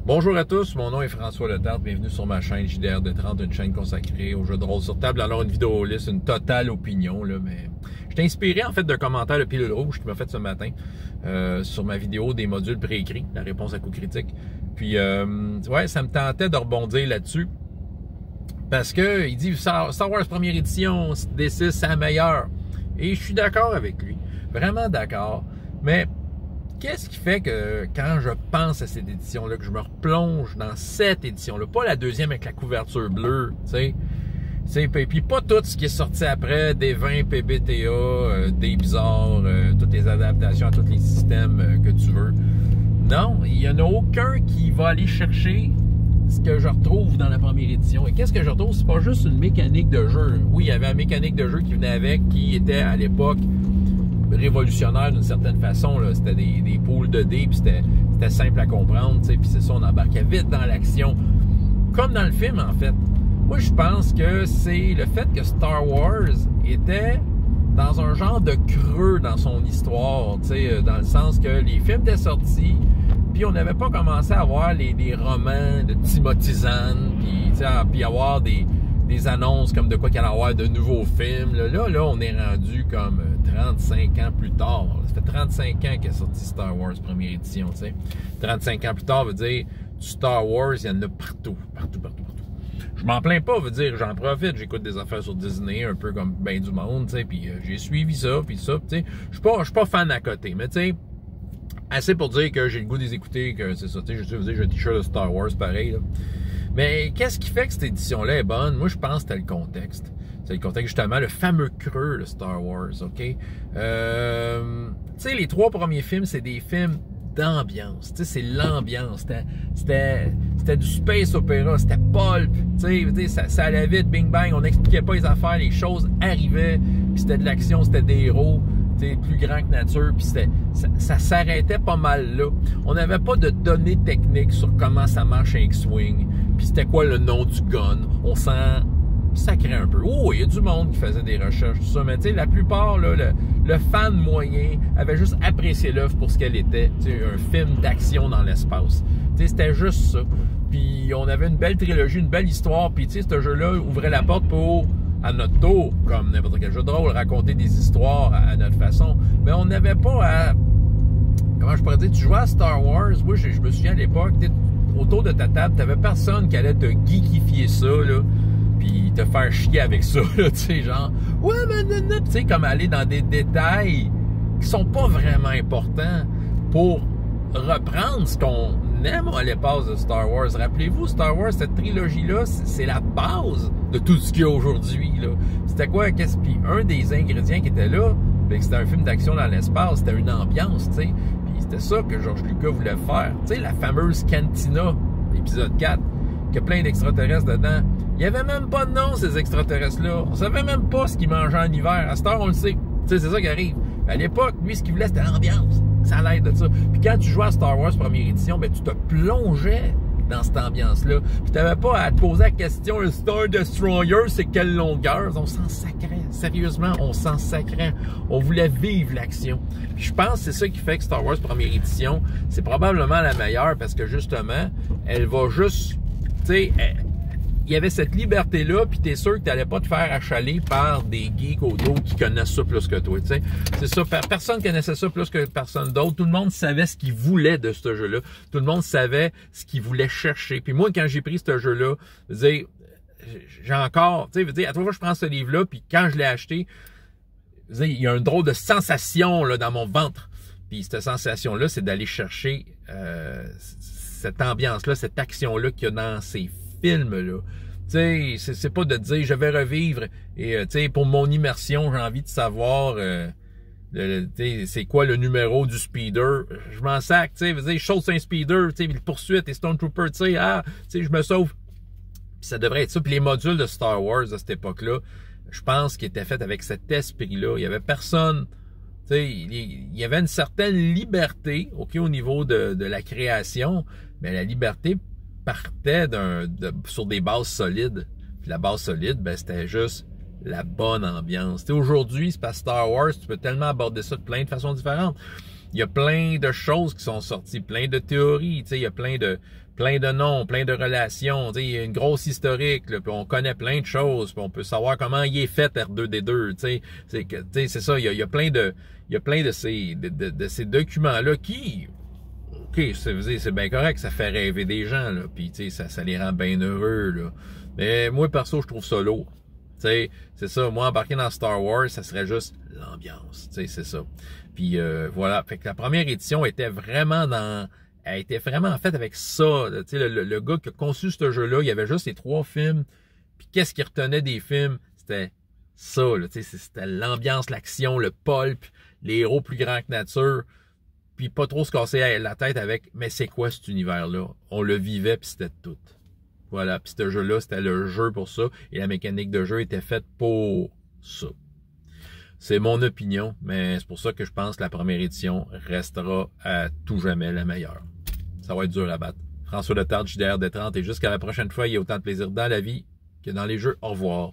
Bonjour à tous, mon nom est François Letarte, bienvenue sur ma chaîne JDR de 30, une chaîne consacrée aux jeux de rôle sur table. Alors une vidéo liste, une totale opinion, là, mais je t'ai inspiré en fait d'un commentaire de Pilule Rouge qui m'a fait ce matin sur ma vidéo des modules préécrits, la réponse à coups critiques. Puis ouais, ça me tentait de rebondir là-dessus parce que il dit Star Wars première édition, D6 c'est la meilleure. Et je suis d'accord avec lui, vraiment d'accord, mais qu'est-ce qui fait que quand je pense à cette édition-là, que je me replonge dans cette édition-là, pas la deuxième avec la couverture bleue, tu sais, puis pas tout ce qui est sorti après, des 20 PBTA, des bizarres, toutes les adaptations à tous les systèmes que tu veux. Non, il n'y en a aucun qui va aller chercher ce que je retrouve dans la première édition. Et qu'est-ce que je retrouve? C'est pas juste une mécanique de jeu. Oui, il y avait une mécanique de jeu qui venait avec, qui était à l'époque révolutionnaire d'une certaine façon. C'était des poules de dés, puis c'était simple à comprendre, puis c'est ça, on embarquait vite dans l'action. Comme dans le film, en fait. Moi, je pense que c'est le fait que Star Wars était dans un genre de creux dans son histoire, dans le sens que les films étaient sortis, puis on n'avait pas commencé à avoir des romans de Timothy Zahn, puis avoir des annonces comme de quoi qu'il allait avoir de nouveaux films. Là, on est rendu comme 35 ans plus tard. Ça fait 35 ans qu'est sorti Star Wars première édition, tu sais. 35 ans plus tard veut dire du Star Wars, il y en a partout. Je m'en plains pas, veut dire, j'en profite, j'écoute des affaires sur Disney, un peu comme ben du monde, tu sais, puis j'ai suivi ça, puis ça, tu sais. Je suis pas fan à côté, mais tu sais, assez pour dire que j'ai le goût des écouter, que c'est ça, tu sais, j'ai un t-shirt de Star Wars pareil, là. Mais qu'est-ce qui fait que cette édition-là est bonne? Moi, je pense que c'était le contexte. C'est le contexte, justement, le fameux creux de Star Wars, OK? Tu sais, les 3 premiers films, c'est des films d'ambiance. Tu sais, c'est l'ambiance. C'était du space opéra, c'était pulp. Tu sais, ça allait vite, bing bang, on n'expliquait pas les affaires, les choses arrivaient, puis c'était de l'action, c'était des héros. Plus grand que nature, puis ça s'arrêtait pas mal là. On n'avait pas de données techniques sur comment ça marche un X-Wing, puis c'était quoi le nom du gun. On s'en sacrait un peu. Oh, il y a du monde qui faisait des recherches, tout ça, mais tu sais, la plupart, là, le fan moyen avait juste apprécié l'œuvre pour ce qu'elle était, un film d'action dans l'espace. C'était juste ça. Puis on avait une belle trilogie, une belle histoire, puis tu sais, ce jeu-là ouvrait la porte pour, à notre tour, comme n'importe quel jeu de rôle, raconter des histoires à notre façon. Mais on n'avait pas à... Comment je pourrais dire? Tu jouais à Star Wars. Moi, je me souviens à l'époque, autour de ta table, t'avais personne qui allait te geekifier ça, là, puis te faire chier avec ça, là, tu sais, genre... Ouais, mais tu sais, comme aller dans des détails qui sont pas vraiment importants pour reprendre ce qu'on aime à l'époque de Star Wars. Rappelez-vous, Star Wars, cette trilogie-là, c'est la base de tout ce qu'il y a aujourd'hui. C'était quoi? Puis un des ingrédients qui était là, ben, c'était un film d'action dans l'espace, c'était une ambiance, tu sais. Puis c'était ça que George Lucas voulait faire. Tu sais, la fameuse cantina, épisode 4, qu'il y a plein d'extraterrestres dedans. Il n'y avait même pas de nom, ces extraterrestres-là. On savait même pas ce qu'ils mangeaient en hiver. À cette heure, on le sait. Tu sais, c'est ça qui arrive. Mais à l'époque, lui, ce qu'il voulait, c'était l'ambiance. Ça l'aide de ça. Puis quand tu jouais à Star Wars première édition, ben tu te plongeais dans cette ambiance-là. Puis t'avais pas à te poser la question, le Star Destroyer, c'est quelle longueur? On s'en sacrait. Sérieusement, on s'en sacrait. On voulait vivre l'action. Puis je pense que c'est ça qui fait que Star Wars première édition, c'est probablement la meilleure parce que justement, elle va juste, tu sais, il y avait cette liberté-là, puis t'es sûr que t'allais pas te faire achaler par des geeks auto qui connaissent ça plus que toi, tu sais. C'est ça, personne connaissait ça plus que personne d'autre. Tout le monde savait ce qu'il voulait de ce jeu-là. Tout le monde savait ce qu'il voulait chercher. Puis moi, quand j'ai pris ce jeu-là, j'ai encore, tu sais, à trois fois je prends ce livre-là, puis quand je l'ai acheté, il y a un drôle de sensation là dans mon ventre. Puis cette sensation-là, c'est d'aller chercher cette ambiance-là, cette action-là qu'il y a dans ces films-là. Tu sais, c'est pas de dire je vais revivre et tu sais, pour mon immersion, j'ai envie de savoir c'est quoi le numéro du speeder. Je m'en sac, tu sais, je saute sur un speeder, tu sais, le poursuite et Stone Trooper, tu sais, je me sauve. Puis ça devrait être ça. Puis les modules de Star Wars de cette époque-là, je pense qu'ils étaient faits avec cet esprit-là. Il y avait personne, tu sais, il y avait une certaine liberté, OK, au niveau de la création, mais la liberté partait sur des bases solides. Puis la base solide, ben c'était juste la bonne ambiance. Aujourd'hui, c'est pas Star Wars, tu peux tellement aborder ça de plein de façons différentes. Il y a plein de choses qui sont sorties, plein de théories, tu sais, il y a plein de noms, plein de relations, tu sais, il y a une grosse historique, là, puis on connaît plein de choses, puis on peut savoir comment il est fait R2D2, tu sais, c'est ça, il y a plein de ces documents-là qui, OK, c'est bien correct, ça fait rêver des gens, là, puis tu sais, ça les rend bien heureux, là. Mais moi, perso, je trouve ça lourd. Tu sais, c'est ça, moi, embarquer dans Star Wars, ça serait juste l'ambiance, tu sais, c'est ça. Puis voilà, fait que la première édition était vraiment elle était vraiment faite avec ça. Tu sais, le gars qui a conçu ce jeu-là, il y avait juste les 3 films. Puis qu'est-ce qui retenait des films? C'était ça, là, tu sais, c'était l'ambiance, l'action, le pulp, les héros plus grands que nature. Puis pas trop se casser la tête avec, mais c'est quoi cet univers-là? On le vivait, puis c'était tout. Voilà, puis ce jeu-là, c'était le jeu pour ça. Et la mécanique de jeu était faite pour ça. C'est mon opinion, mais c'est pour ça que je pense que la première édition restera à tout jamais la meilleure. Ça va être dur à battre. François Letarte, JDR Détrante, et jusqu'à la prochaine fois, il y a autant de plaisir dans la vie que dans les jeux. Au revoir.